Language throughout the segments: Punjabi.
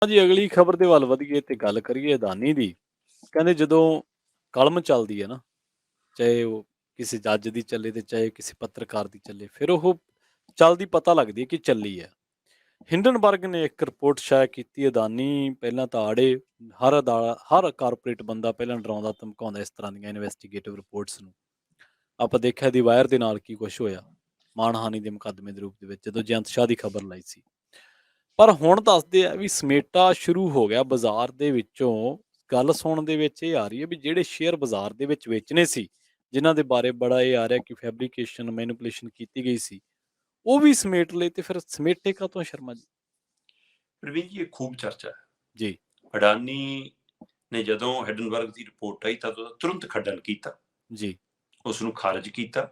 ਹਾਂਜੀ, ਅਗਲੀ ਖਬਰ ਦੇ ਵੱਲ ਵਧੀਏ ਤੇ ਗੱਲ ਕਰੀਏ ਅਦਾਨੀ ਦੀ। ਕਹਿੰਦੇ ਜਦੋਂ ਕਲਮ ਚੱਲਦੀ ਹੈ ਨਾ, ਚਾਹੇ ਉਹ ਕਿਸੇ ਜੱਜ ਦੀ ਚੱਲੇ ਤੇ ਚਾਹੇ ਕਿਸੇ ਪੱਤਰਕਾਰ ਦੀ ਚੱਲੇ, ਫਿਰ ਉਹ ਚੱਲਦੀ ਪਤਾ ਲੱਗਦੀ ਹੈ ਕਿ ਚੱਲੀ ਹੈ। ਹਿੰਡਨਬਰਗ ਨੇ ਇੱਕ ਰਿਪੋਰਟ ਸ਼ਾਇਰ ਕੀਤੀ। ਅਦਾਨੀ ਪਹਿਲਾਂ ਤਾਂ ਆੜੇ, ਹਰ ਕਾਰਪੋਰੇਟ ਬੰਦਾ ਪਹਿਲਾਂ ਡਰਾਉਂਦਾ ਧਮਕਾਉਂਦਾ ਇਸ ਤਰ੍ਹਾਂ ਦੀਆਂ ਇਨਵੈਸਟੀਗੇਟਿਵ ਰਿਪੋਰਟਸ ਨੂੰ। ਆਪਾਂ ਦੇਖਿਆ ਦੀ ਵਾਇਰ ਦੇ ਨਾਲ ਕੀ ਕੁਛ ਹੋਇਆ, ਮਾਣਹਾਨੀ ਦੇ ਮੁਕੱਦਮੇ ਦੇ ਰੂਪ ਦੇ ਵਿੱਚ, ਜਦੋਂ ਜਯੰਤ ਸ਼ਾਹ ਦੀ ਖਬਰ ਲਾਈ ਸੀ। ਪਰ ਹੁਣ ਦੱਸਦੇ ਆ ਵੀ ਸਮੇਟਾ ਸ਼ੁਰੂ ਹੋ ਗਿਆ ਬਾਜ਼ਾਰ ਦੇ ਵਿੱਚੋਂ। ਗੱਲ ਸੁਣਨ ਦੇ ਵਿੱਚ ਇਹ ਆ ਰਹੀ ਹੈ ਵੀ ਜਿਹੜੇ ਸ਼ੇਅਰ ਬਾਜ਼ਾਰ ਦੇ ਵਿੱਚ ਵੇਚਣੇ ਸੀ, ਜਿਨ੍ਹਾਂ ਦੇ ਬਾਰੇ ਬੜਾ ਇਹ ਆ ਰਿਹਾ ਕਿ ਫੈਬਰੀਕੇਸ਼ਨ ਮੈਨੀਪੂਲੇਸ਼ਨ ਕੀਤੀ ਗਈ ਸੀ, ਉਹ ਵੀ ਸਮੇਟ ਲਏ। ਤੇ ਫਿਰ ਸਮੇਟੇ ਕਾਹਤੋਂ ਸ਼ਰਮਾ ਜੀ? ਪ੍ਰਵੀਨ ਜੀ, ਇਹ ਖੂਬ ਚਰਚਾ ਹੈ ਜੀ। ਅਡਾਨੀ ਨੇ ਜਦੋਂ ਹਿੰਡਨਬਰਗ ਦੀ ਰਿਪੋਰਟ ਆਈ ਤਾਂ ਤੁਰੰਤ ਖੰਡਨ ਕੀਤਾ, ਜੀ। ਉਸ ਨੂੰ ਖਾਰਜ ਕੀਤਾ।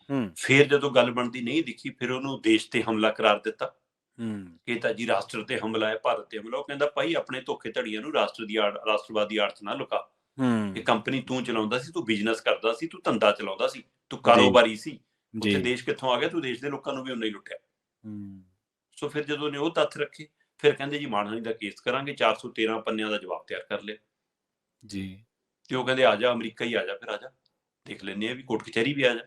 ਹੂੰ। ਫਿਰ ਜਦੋਂ ਗੱਲ ਬਣਦੀ ਨਹੀਂ ਦਿਖੀ, ਫਿਰ ਉਹਨੂੰ ਦੇਸ਼ ਤੇ ਹਮਲਾ ਕਰਾਰ ਦਿੱਤਾ। ਹੂੰ। ਇਹ ਤਾਂ ਜੀ ਰਾਸ਼ਟਰ ਤੇ ਹਮਲਾ ਹੈ, ਭਾਰਤ ਤੇ ਹਮਲਾ। ਉਹ ਕਹਿੰਦਾ ਭਾਈ ਆਪਣੇ ਧੋਖੇ ਧੜੀਆਂ ਨੂੰ ਰਾਸ਼ਟਰਵਾਦੀ ਆੜ ਚ ਨਾ ਲੁਕਾ। ਇਹ ਕੰਪਨੀ ਤੂੰ ਚਲਾਉਂਦਾ ਸੀ, ਤੂੰ ਬਿਜ਼ਨਸ ਕਰਦਾ ਸੀ, ਤੂੰ ਧੰਦਾ ਚਲਾਉਂਦਾ ਸੀ, ਤੂੰ ਕਾਰੋਬਾਰੀ ਸੀ। ਉੱਥੇ ਦੇਸ਼ ਕਿੱਥੋਂ ਆ ਗਿਆ? ਤੂੰ ਦੇਸ਼ ਦੇ ਲੋਕਾਂ ਨੂੰ ਵੀ ਉਨਾ ਹੀ ਲੁੱਟਿਆ। ਸੋ ਫਿਰ ਜਦੋਂ ਨੇ ਉਹ ਤੱਥ ਰੱਖੇ, ਫਿਰ ਕਹਿੰਦੇ ਜੀ ਮਾਣਹਾਨੀ ਦਾ ਕੇਸ ਕਰਾਂਗੇ। 413 ਪੰਨਿਆਂ ਦਾ ਜਵਾਬ ਤਿਆਰ ਕਰ ਲਿਆ ਜੀ। ਤੇ ਉਹ ਕਹਿੰਦੇ ਆ ਜਾ ਅਮਰੀਕਾ ਹੀ ਆ ਜਾ, ਫਿਰ ਆ ਜਾ ਦੇਖ ਲੈਂਦੇ ਆ ਵੀ ਕੋਰਟ ਕਚਹਿਰੀ ਵੀ ਆ ਜਾ।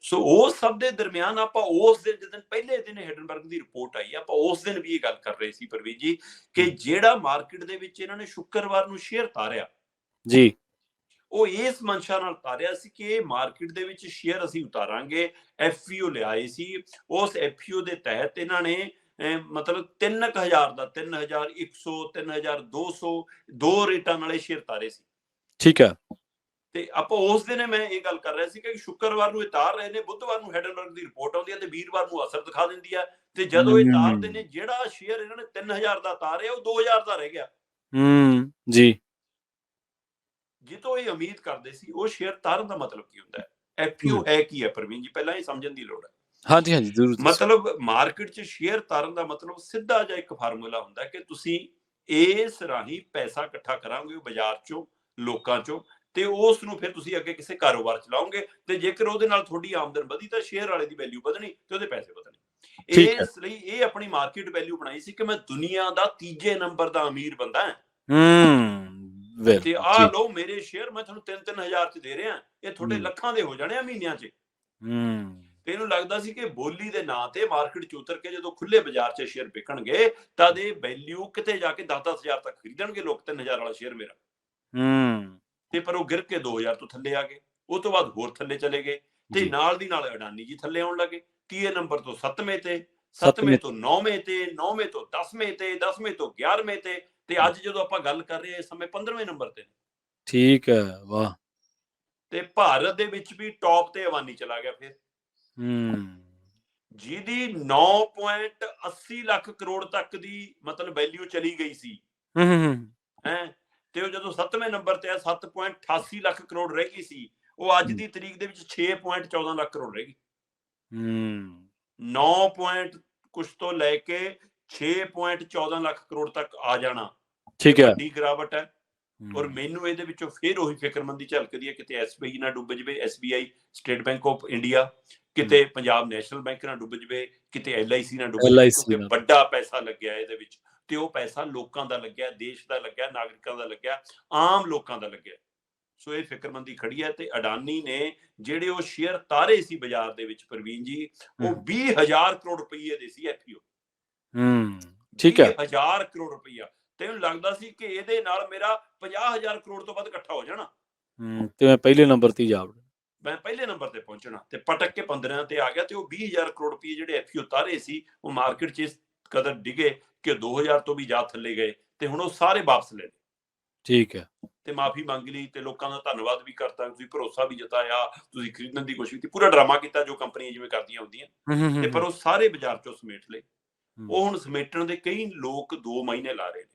ਸੋ ਉਸ ਸਭ ਦੇ ਦਰਮਿਆਨ ਆਪਾਂ ਉਸ ਦਿਨ, ਜਿਸ ਦਿਨ ਪਹਿਲੇ ਦਿਨ ਹਿੰਡਨਬਰਗ ਦੀ ਰਿਪੋਰਟ ਆਈ, ਆਪਾਂ ਉਸ ਦਿਨ ਵੀ ਇਹ ਗੱਲ ਕਰ ਰਹੇ ਸੀ ਪ੍ਰਵੀਨ ਜੀ ਕਿ ਜਿਹੜਾ ਮਾਰਕੀਟ ਦੇ ਵਿੱਚ ਇਹਨਾਂ ਨੇ ਸ਼ੁੱਕਰਵਾਰ ਨੂੰ ਸ਼ੇਅਰ ਤਾਰਿਆ ਜੀ, ਉਹ ਇਸ ਮਨਸ਼ਾ ਨਾਲ ਤਾਰਿਆ ਸੀ ਕਿ ਇਹ ਮਾਰਕੀਟ ਦੇ ਵਿੱਚ ਸ਼ੇਅਰ ਅਸੀਂ ਉਤਾਰਾਂਗੇ। ਐਫਪੀਓ ਲਿਆਏ ਸੀ। ਉਸ ਐਫਪੀਓ ਦੇ ਤਹਿਤ ਇਹਨਾਂ ਨੇ ਮਤਲਬ 3000 ਦਾ 3100 3200 ਦੋ ਰੇਟਾਂ ਨਾਲੇ ਸ਼ੇਅਰ ਤਾਰੇ ਸੀ। ਠੀਕ ਹੈ। ਤੇ ਆਪਾਂ ਉਸ ਦਿਨ ਮੈਂ ਇਹ ਗੱਲ ਕਰ ਰਿਹਾ ਸੀ ਕਿ ਸ਼ੁੱਕਰਵਾਰ ਨੂੰ ਇਹ ਤਾਰ ਰਹੇ ਨੇ, ਬੁੱਧਵਾਰ ਨੂੰ ਹਿੰਡਨਬਰਗ ਦੀ ਰਿਪੋਰਟ ਆਉਂਦੀ ਹੈ ਤੇ ਵੀਰਵਾਰ ਨੂੰ ਅਸਰ ਦਿਖਾ ਦਿੰਦੀ ਹੈ। ਤੇ ਜਦੋਂ ਇਹ ਤਾਰਦੇ ਨੇ, ਜਿਹੜਾ ਸ਼ੇਅਰ ਇਹਨਾਂ ਨੇ 3000 ਦਾ ਤਾਰਿਆ ਉਹ 2000 ਦਾ ਰਹਿ ਗਿਆ। ਜੀ। ਜਿੱਤੋਂ ਇਹ ਉਮੀਦ ਕਰਦੇ ਸੀ ਉਹ ਸ਼ੇਅਰ ਤਾਰਨ ਦਾ ਮਤਲਬ ਕੀ ਹੁੰਦਾ ਹੈ? ਐਫਪੀਓ ਹੈ ਕੀ ਹੈ ਪ੍ਰਵੀਨ ਜੀ? ਪਹਿਲਾਂ ਇਹ ਸਮਝਣ ਦੀ ਲੋੜ ਹੈ। ਹਾਂਜੀ ਹਾਂਜੀ, ਜ਼ਰੂਰ। ਮਤਲਬ ਮਾਰਕੀਟ 'ਚ ਸ਼ੇਅਰ ਤਾਰਨ ਦਾ ਮਤਲਬ ਸਿੱਧਾ ਜਿਹਾ ਇੱਕ ਫਾਰਮੂਲਾ ਹੁੰਦਾ ਕਿ ਤੁਸੀਂ ਇਸ ਰਾਹੀਂ ਪੈਸਾ ਇਕੱਠਾ ਕਰਾਂਗੇ ਬਾਜ਼ਾਰ 'ਚੋਂ, ਲੋਕਾਂ 'ਚੋਂ, ਤੇ ਉਸ ਨੂੰ ਫਿਰ ਤੁਸੀਂ ਅੱਗੇ ਕਿਸੇ ਕਾਰੋਬਾਰ 'ਚ ਲਾਓਗੇ। ਤੇ ਜੇਕਰ ਉਹਦੇ ਨਾਲ ਤੁਹਾਡੀ ਆਮਦਨ ਵਧੀ ਤਾਂ ਸ਼ੇਅਰ ਵਾਲੇ ਦੀ ਵੈਲਿਊ ਵਧਣੀ ਤੇ ਉਹਦੇ ਪੈਸੇ ਵਧਣੇ। ਇਸ ਲਈ ਇਹ ਆਪਣੀ ਮਾਰਕੀਟ ਵੈਲਿਊ ਬਣਾਈ ਸੀ ਕਿ ਮੈਂ ਦੁਨੀਆ ਦਾ ਤੀਜੇ ਨੰਬਰ ਦਾ ਅਮੀਰ ਬੰਦਾ ਹਾਂ। ਤੇ ਆ ਲਓ ਮੇਰੇ ਸ਼ੇਅਰ, ਮੈਂ ਤੁਹਾਨੂੰ 3-3000 ਚ ਦੇ ਰਿਹਾ, ਇਹ ਤੁਹਾਡੇ ਲੱਖਾਂ ਦੇ ਹੋ ਜਾਣੇ ਆ ਮਹੀਨਿਆਂ ਚ। ਤੇ ਇਹਨੂੰ ਲੱਗਦਾ ਸੀ ਕਿ ਬੋਲੀ ਦੇ ਨਾਂ ਤੇ ਮਾਰਕੀਟ ਚ ਉਤਰ ਕੇ ਜਦੋਂ ਖੁੱਲੇ ਬਾਜ਼ਾਰ ਚ ਸ਼ੇਅਰ ਵਿਕਣਗੇ ਤਦ ਇਹ ਵੈਲਿਊ ਕਿਤੇ ਜਾ ਕੇ 10-10,000 ਤੱਕ ਖਰੀਦਣਗੇ ਲੋਕ 3000 ਵਾਲਾ ਸ਼ੇਅਰ ਮੇਰਾ। ਤੇ ਪਰ ਉਹ ਗਿਰ ਕੇ 2000 ਤੋਂ ਥੱਲੇ ਆ ਗਏ। ਉਹ ਤੋਂ ਬਾਅਦ ਹੋਰ ਥੱਲੇ ਚਲੇ ਗਏ ਤੇ ਨਾਲ ਦੀ ਨਾਲ ਅਡਾਨੀ ਜੀ ਥੱਲੇ ਆਉਣ ਲੱਗੇ। 30 ਨੰਬਰ ਤੋਂ 7ਵੇਂ ਤੇ, 7ਵੇਂ ਤੋਂ 9ਵੇਂ ਤੇ, 9ਵੇਂ ਤੋਂ 10ਵੇਂ ਤੇ, 10ਵੇਂ ਤੋਂ 11ਵੇਂ ਤੇ ਅੱਜ ਜਦੋਂ ਆਪਾਂ ਗੱਲ ਕਰ ਰਹੇ ਹਾਂ ਇਸ ਸਮੇਂ 15ਵੇਂ ਨੰਬਰ ਤੇ। ਠੀਕ ਹੈ, ਵਾਹ। ਤੇ ਭਾਰਤ ਦੇ ਵਿੱਚ ਵੀ ਟੌਪ ਤੇ ਅਡਾਨੀ ਚਲਾ ਗਿਆ ਫਿਰ, ਜਿਹਦੀ 9.80 ਲੱਖ ਕਰੋੜ ਤੱਕ ਦੀ ਮਤਲਬ ਵੈਲਿਊ ਚਲੀ ਗਈ ਸੀ। ਤੇ ਉਹ ਜਦੋਂ 7ਵੇਂ ਨੰਬਰ ਤੇ ਆ 7.88 ਲੱਖ ਕਰੋੜ ਰਹਿ ਗਈ ਸੀ, ਉਹ ਅੱਜ ਦੀ ਤਰੀਕ ਦੇ ਵਿੱਚ 6.14 ਲੱਖ ਕਰੋੜ ਰਹਿ ਗਈ। 9 ਕੁਛ ਤੋਂ ਲੈ ਕੇ 6.14 ਲੱਖ ਕਰੋੜ ਤੱਕ ਆ ਜਾਣਾ ਵੱਡੀ ਗਿਰਾਵਟ ਹੈ। ਔਰ ਮੈਨੂੰ ਇਹਦੇ ਵਿੱਚੋਂ ਫਿਰ ਉਹੀ ਫਿਕਰਮੰਦੀ ਝਲਕਦੀ ਹੈ, ਕਿਤੇ ਐਸਬੀਆਈ ਨਾ ਡੁੱਬ ਜਵੇ, SBI state bank of India, ਕਿਤੇ ਪੰਜਾਬ ਨੈਸ਼ਨਲ ਬੈਂਕ ਨਾ ਡੁੱਬ ਜਵੇ, ਕਿਤੇ LIC ਨਾ ਡੁੱਬ ਜਵੇ, ਕਿਉਂਕਿ ਵੱਡਾ ਪੈਸਾ ਲੱਗਿਆ ਇਹਦੇ ਵਿੱਚ। ਤੇ ਉਹ ਪੈਸਾ ਲੋਕਾਂ ਦਾ ਲੱਗਿਆ, ਦੇਸ਼ ਦਾ ਲੱਗਿਆ, ਨਾਗਰਿਕਾਂ ਦਾ ਲੱਗਿਆ, ਆਮ ਲੋਕਾਂ ਦਾ ਲੱਗਿਆ। ਸੋ ਇਹ ਫਿਕਰਮੰਦੀ ਖੜੀ ਹੈ। ਤੇ ਅਡਾਨੀ ਨੇ ਜਿਹੜੇ ਉਹ ਸ਼ੇਅਰ ਤਾਰੇ ਸੀ ਬਾਜ਼ਾਰ ਦੇ ਵਿੱਚ ਪ੍ਰਵੀਨ ਜੀ, ਉਹ 20,000 ਕਰੋੜ ਰੁਪਈਏ ਦੇ ਸੀ ਐਫਪੀਓ। 20,000 ਕਰੋੜ ਰੁਪਈਆ। ਤੈਨੂੰ ਲੱਗਦਾ ਸੀ ਕਿ ਇਹਦੇ ਨਾਲ ਮੇਰਾ 50,000 ਕਰੋੜ ਤੋਂ ਵੱਧ ਇਕੱਠਾ ਹੋ ਜਾਣਾ ਤੇ ਮੈਂ ਪਹਿਲੇ ਨੰਬਰ ਤੇ ਜਾ ਵੜਨਾ, ਮੈਂ ਪਹਿਲੇ ਨੰਬਰ ਤੇ ਪਹੁੰਚਣਾ। ਤੇ ਪਟਕ ਕੇ 15 ਤੇ ਆ ਗਿਆ। ਤੇ ਉਹ 20,000 ਕਰੋੜ ਰੁਪਏ ਜਿਹੜੇ ਐਫਪੀਓ ਤਾਰੇ ਸੀ ਉਹ ਮਾਰਕੀਟ 'ਚ ਇਸ ਕਦਰ ਡਿਗੇ ਕਿ 2000 ਤੋਂ ਵੀ ਜ਼ਿਆਦਾ ਥੱਲੇ ਗਏ। ਤੇ ਹੁਣ ਉਹ ਸਾਰੇ ਵਾਪਸ ਲੈ ਲਏ। ਠੀਕ ਹੈ। ਤੇ ਮਾਫੀ ਮੰਗ ਲਈ ਤੇ ਲੋਕਾਂ ਦਾ ਧੰਨਵਾਦ ਵੀ ਕਰਤਾ, ਤੁਸੀਂ ਭਰੋਸਾ ਵੀ ਜਤਾਇਆ, ਤੁਸੀਂ ਖਰੀਦਣ ਦੀ ਕੋਸ਼ਿਸ਼ ਕੀਤੀ, ਪੂਰਾ ਡਰਾਮਾ ਕੀਤਾ ਜੋ ਕੰਪਨੀਆਂ ਜਿਵੇਂ ਕਰਦੀਆਂ ਹੁੰਦੀਆਂ। ਤੇ ਪਰ ਉਹ ਸਾਰੇ ਬਾਜ਼ਾਰ 'ਚੋਂ ਸਮੇਟ ਲਏ। ਉਹ ਹੁਣ ਸਮੇਟਣ ਦੇ ਕਈ ਲੋਕ 2 ਮਹੀਨੇ ਲਾ ਰਹੇ ਨੇ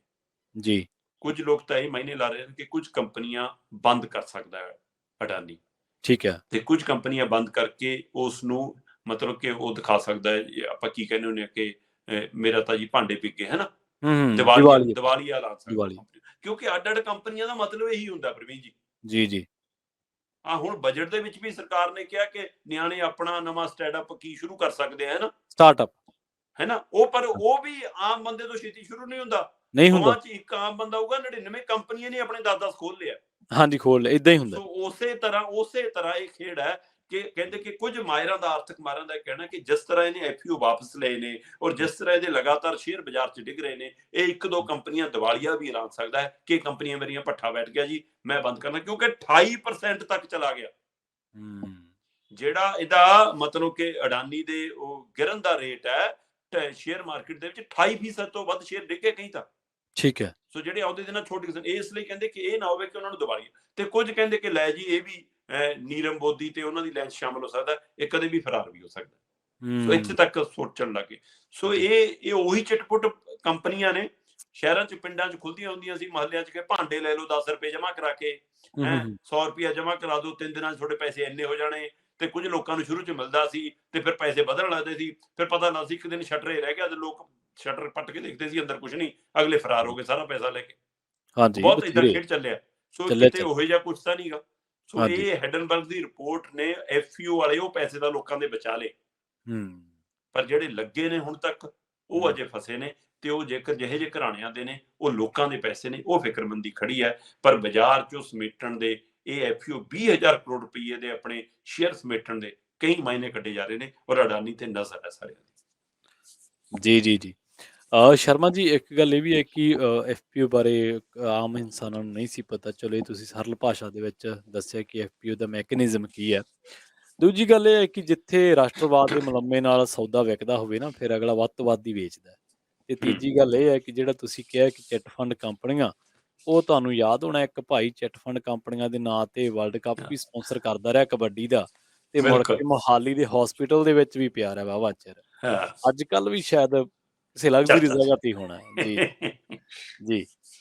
ਜੀ। ਕੁਝ ਲੋਕ ਤਾਂ ਇਹ ਮਹੀਨੇ ਲਾ ਰਹੇ ਨੇ ਕਿ ਕੁਝ ਕੰਪਨੀਆਂ ਬੰਦ ਕਰ ਸਕਦਾ ਹੈ ਅਡਾਨੀ। ਠੀਕ ਹੈ। ਤੇ ਕੁਝ ਕੰਪਨੀਆਂ ਬੰਦ ਕਰਕੇ ਉਸ ਨੂੰ ਮਤਲਬ ਕਿ ਉਹ ਦਿਖਾ ਸਕਦਾ ਹੈ, ਆਪਾਂ ਕੀ ਕਹਿੰਦੇ ਹੁੰਦੇ ਆ ਕਿ ਮੇਰਾ ਤਾਂ ਜੀ ਭਾਂਡੇ ਪਿੱਗੇ ਹੈ ਨਾ, ਦੀਵਾਲੀਆ ਲਾ ਸਕਦਾ। ਕਿਉਂਕਿ ਅੱਡ-ਅੱਡ ਕੰਪਨੀਆਂ ਦਾ ਮਤਲਬ ਇਹੀ ਹੁੰਦਾ ਪ੍ਰਵੀਨ ਜੀ। ਜੀ। ਹੁਣ ਬਜਟ ਦੇ ਵਿੱਚ ਵੀ ਸਰਕਾਰ ਨੇ ਕਿਹਾ ਕਿ ਨਿਆਣੇ ਆਪਣਾ ਨਵਾਂ ਸਟਾਰਟਅਪ ਕੀ ਸ਼ੁਰੂ ਕਰ ਸਕਦੇ ਆ, ਹੈ ਨਾ, ਸਟਾਰਟਅਪ, ਹੈ ਨਾ। ਉਹ ਪਰ ਉਹ ਵੀ ਆਮ ਬੰਦੇ ਤੋਂ ਛੇਤੀ ਸ਼ੁਰੂ ਨਹੀਂ ਹੁੰਦਾ। ਨਹੀਂ 100 ਹੁੰਦਾ। ਚ ਇੱਕ ਆਮ ਬੰਦਾ ਹੋਊਗਾ, 99 ਕੰਪਨੀਆਂ ਨੇ ਆਪਣੇ 10-10 ਖੋਲ ਲਿਆ। ਹਾਂਜੀ, ਖੋਲ ਲਿਆ, ਇਦਾਂ ਹੀ ਹੁੰਦਾ। ਸੋ ਉਸੇ ਤਰ੍ਹਾਂ ਇਹ ਖੇਡ ਹੈ ਕਿ ਕਹਿੰਦੇ ਕਿ ਕੁਝ ਮਾਹਿਰਾਂ ਦਾ, ਆਰਥਿਕ ਮਾਹਿਰਾਂ ਦਾ ਕਹਿਣਾ ਕਿ ਜਿਸ ਤਰ੍ਹਾਂ ਇਹਨੇ ਐਫਯੂ ਵਾਪਸ ਲਏ ਨੇ ਔਰ ਜਿਸ ਤਰ੍ਹਾਂ ਇਹਦੇ ਲਗਾਤਾਰ ਸ਼ੇਅਰ ਬਾਜ਼ਾਰ 'ਚ ਡਿੱਗ ਰਹੇ ਨੇ, ਇਹ ਇੱਕ ਦੋ ਕੰਪਨੀਆਂ ਦਿਵਾਲੀਆ ਵੀ ਐਲਾਨ ਸਕਦਾ ਹੈ ਕਿ ਕੰਪਨੀਆਂ ਮੇਰੀਆਂ ਭੱਠਾ ਬੈਠ ਗਿਆ ਜੀ, ਮੈਂ ਬੰਦ ਕਰਨਾ, ਕਿਉਂਕਿ 28% ਤੱਕ ਚਲਾ ਗਿਆ ਜਿਹੜਾ ਇਹਦਾ ਮਤਲਬ ਕਿ ਅਡਾਨੀ ਦੇ ਉਹ ਗਿਰਨ ਦਾ ਰੇਟ ਹੈ ਸ਼ੇਅਰ ਮਾਰਕੀਟ ਦੇ ਵਿੱਚ 28% ਤੋਂ ਵੱਧ ਸ਼ੇਅਰ ਡਿੱਗੇ ਕਈ ਤਾਂ। ਠੀਕ ਹੈ। ਸੋ ਜਿਹੜੇ ਆਉਂਦੇ ਦਿਨਾਂ ਛੋਟੇ ਕਿਸਾਨ, ਇਸ ਲਈ ਕਹਿੰਦੇ ਕਿ ਇਹ ਨਾ ਹੋਵੇ ਕਿ ਉਹਨਾਂ ਨੂੰ ਦਿਵਾਲੀਆ, ਤੇ ਕੁਝ ਕਹਿੰਦੇ ਕਿ ਲੈ ਜੀ ਇਹ ਵੀ ਨੀਰਵ ਮੋਦੀ ਤੇ ਉਹਨਾਂ ਦੀ ਲੈਂਸ ਸ਼ਾਮਲ ਹੋ ਸਕਦਾ, ਇਹ ਕਦੇ ਵੀ ਫਰਾਰ ਵੀ ਹੋ ਸਕਦਾ। ਸੋ ਇੱਥੇ ਤੱਕ ਸੋਚਣ ਲੱਗੇ। ਸੋ ਇਹ ਉਹੀ ਚਿਟਪੁਟ ਕੰਪਨੀਆਂ ਨੇ, ਸ਼ਹਿਰਾਂ 'ਚ ਪਿੰਡਾਂ 'ਚ ਖੁੱਲਦੀਆਂ ਹੁੰਦੀਆਂ ਸੀ, ਮਹੱਲਿਆਂ 'ਚ ਕਿ ਭਾਂਡੇ ਲੈ ਲਓ 10 ਰੁਪਏ ਜਮ੍ਹਾਂ ਕਰਾ ਕੇ, 100 ਰੁਪਇਆ ਜਮ੍ਹਾਂ ਕਰਾ ਦਿਓ, 3 ਦਿਨਾਂ 'ਚ ਤੁਹਾਡੇ ਪੈਸੇ ਇੰਨੇ ਹੋ ਜਾਣੇ। ਤੇ ਕੁਝ ਲੋਕਾਂ ਨੂੰ ਸ਼ੁਰੂ 'ਚ ਮਿਲਦਾ ਸੀ ਤੇ ਫਿਰ ਪੈਸੇ ਵਧਣ ਲੱਗਦੇ ਸੀ, ਫਿਰ ਪਤਾ ਲੱਗਦਾ ਸੀ ਇੱਕ ਦਿਨ ਸ਼ਟਰ ਰਹਿ ਗਿਆ ਤੇ ਲੋਕ ਸ਼ਟਰ ਪੱਟ ਕੇ ਦੇਖਦੇ ਸੀ ਅੰਦਰ ਕੁਝ ਨਹੀਂ, ਅਗਲੇ ਫਰਾਰ ਹੋ ਗਏ ਸਾਰਾ ਪੈਸਾ ਲੈ ਕੇ। ਹਾਂਜੀ, ਬਹੁਤ ਇਦਾਂ ਬਥੇਰੇ ਖੇਡ ਚੱਲਿਆ। ਸੋ ਚੱਲਿਆ ਕਿਤੇ ਉਹੋ ਜਿਹਾ ਕੁਛ ਤਾਂ ਨਹੀਂਗਾ। ਸੋ ਹਾਂਜੀ। ਇਹ ਹੈਡਨਬਰਗ ਦੀ ਰਿਪੋਰਟ ਨੇ ਐਫਯੂ ਵਾਲੇ ਉਹ ਪੈਸੇ ਤਾਂ ਲੋਕਾਂ ਦੇ ਬਚਾ ਲਏ, ਪਰ ਜਿਹੜੇ ਲੱਗੇ ਨੇ ਹੁਣ ਤੱਕ ਉਹ ਅਜੇ ਫਸੇ ਨੇ। ਤੇ ਉਹ ਜੇਕਰ ਜਿਹੇ ਜਿਹੇ ਘਰਾਣਿਆਂ ਦੇ ਨੇ, ਉਹ ਲੋਕਾਂ ਦੇ ਪੈਸੇ ਨੇ, ਉਹ ਫਿਕਰਮੰਦੀ ਖੜੀ ਹੈ। ਪਰ ਬਾਜ਼ਾਰ 'ਚੋਂ ਸਮੇਟਣ ਦੇ ਇਹ ਐਫਯੂ 20,000 ਕਰੋੜ ਰੁਪਈਏ ਦੇ ਆਪਣੇ ਸ਼ੇਅਰ ਸਮੇਟਣ ਦੇ ਕਈ ਮਾਇਨੇ ਕੱਢੇ ਜਾ ਰਹੇ ਨੇ ਔਰ ਅਡਾਨੀ ਤੇ ਨਜ਼ਰ ਹੈ ਸਾਰਿਆਂ ਦੀ। ਜੀ ਜੀ ਜੀ। ਸ਼ਰਮਾ ਜੀ, ਇੱਕ ਗੱਲ ਇਹ ਵੀ ਹੈ ਕਿ ਐਫਪੀਓ ਬਾਰੇ ਆਮ ਇਨਸਾਨਾਂ ਨੂੰ ਨਹੀਂ ਸੀ ਪਤਾ। ਚਲੋ, ਇਹ ਤੁਸੀਂ ਸਰਲ ਭਾਸ਼ਾ ਦੇ ਵਿੱਚ ਦੱਸਿਆ ਕਿ ਐਫਪੀਓ ਦਾ ਮੈਕੈਨਿਜ਼ਮ ਕੀ ਹੈ। ਦੂਜੀ ਗੱਲ ਇਹ ਹੈ ਕਿ ਜਿੱਥੇ ਰਾਸ਼ਟਰਵਾਦ ਦੇ ਮਲੰਮੇ ਨਾਲ ਸੌਦਾ ਵਿਕਦਾ ਹੋਵੇ ਨਾ, ਫਿਰ ਅਗਲਾ ਵੱਧ ਤੋਂ ਵੱਧ ਹੀ ਵੇਚਦਾ। ਤੇ ਤੀਜੀ ਗੱਲ ਇਹ ਹੈ ਕਿ ਜਿਹੜਾ ਤੁਸੀਂ ਕਿਹਾ ਕਿ ਚਿੱਟ ਫੰਡ ਕੰਪਨੀਆਂ, ਉਹ ਤੁਹਾਨੂੰ ਯਾਦ ਹੋਣਾ, ਇੱਕ ਭਾਈ ਚਿੱਟ ਫੰਡ ਕੰਪਨੀਆਂ ਦੇ ਨਾਂ ਤੇ ਵਰਲਡ ਕੱਪ ਵੀ ਸਪਾਂਸਰ ਕਰਦਾ ਰਿਹਾ ਕਬੱਡੀ ਦਾ, ਤੇ ਮੁੜ ਬਿਲਕੁਲ। ਕੇ ਮੋਹਾਲੀ ਦੇ ਹਸਪੀਟਲ ਦੇ ਵਿੱਚ ਵੀ ਪਿਆ ਰਿਹਾ ਵਾਹਵਾ ਚਿਰ। ਹਾਂ, ਅੱਜ ਕੱਲ ਵੀ ਸ਼ਾਇਦ ਕਿਸੇ ਲਗਜ਼ਰੀ ਚਰਚਾ ਜਗ੍ਹਾ ਤੇ ਹੀ ਹੋਣਾ ਹੈ। ਜੀ ਚ। ਜੀ।